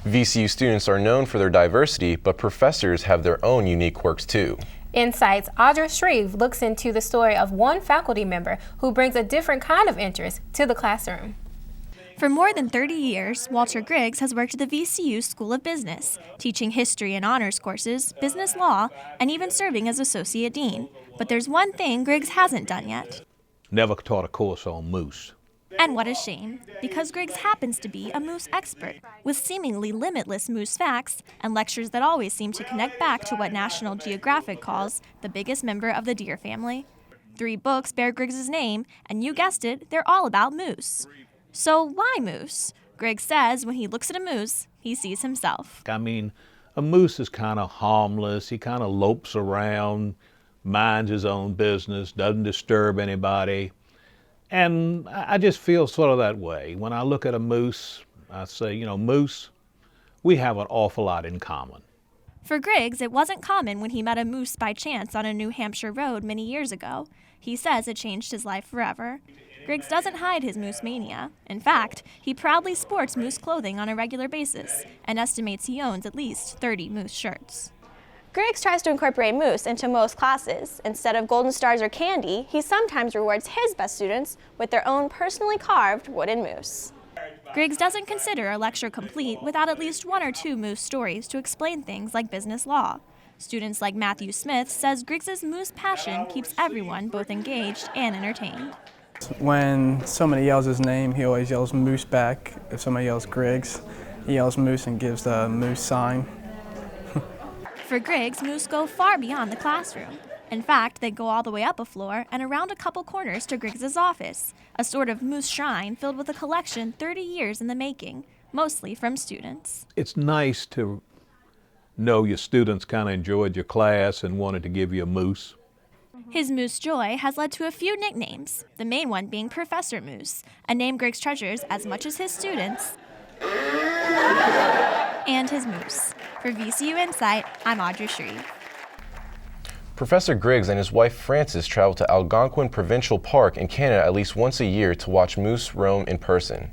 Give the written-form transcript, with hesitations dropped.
VCU students are known for their diversity, but professors have their own unique quirks too. InSight's Audra Shreve looks into the story of one faculty member who brings a different kind of interest to the classroom. For more than 30 years, Walter Griggs has worked at the VCU School of Business, teaching history and honors courses, business law, and even serving as associate dean. But there's one thing Griggs hasn't done yet. Never taught a course on moose. And what a shame, because Griggs happens to be a moose expert, with seemingly limitless moose facts and lectures that always seem to connect back to what National Geographic calls the biggest member of the deer family. 3 books bear Griggs' name, and you guessed it, they're all about moose. So why moose? Griggs says when he looks at a moose, he sees himself. I mean, a moose is kind of harmless. He kind of lopes around, minds his own business, doesn't disturb anybody. And I just feel sort of that way. When I look at a moose, I say, you know, moose, we have an awful lot in common. For Griggs, it wasn't common when he met a moose by chance on a New Hampshire road many years ago. He says it changed his life forever. Griggs doesn't hide his moose mania. In fact, he proudly sports moose clothing on a regular basis and estimates he owns at least 30 moose shirts. Griggs tries to incorporate moose into most classes. Instead of golden stars or candy, he sometimes rewards his best students with their own personally carved wooden moose. Griggs doesn't consider a lecture complete without at least 1 or 2 moose stories to explain things like business law. Students like Matthew Smith says Griggs' moose passion keeps everyone both engaged and entertained. When somebody yells his name, he always yells moose back. If somebody yells Griggs, he yells moose and gives the moose sign. For Griggs, moose go far beyond the classroom. In fact, they go all the way up a floor and around a couple corners to Griggs' office, a sort of moose shrine filled with a collection 30 years in the making, mostly from students. It's nice to know your students kind of enjoyed your class and wanted to give you a moose. His moose joy has led to a few nicknames, the main one being Professor Moose, a name Griggs treasures as much as his students and his moose. For VCU InSight, I'm Audra Shreve. Professor Griggs and his wife Frances travel to Algonquin Provincial Park in Canada at least once a year to watch moose roam in person.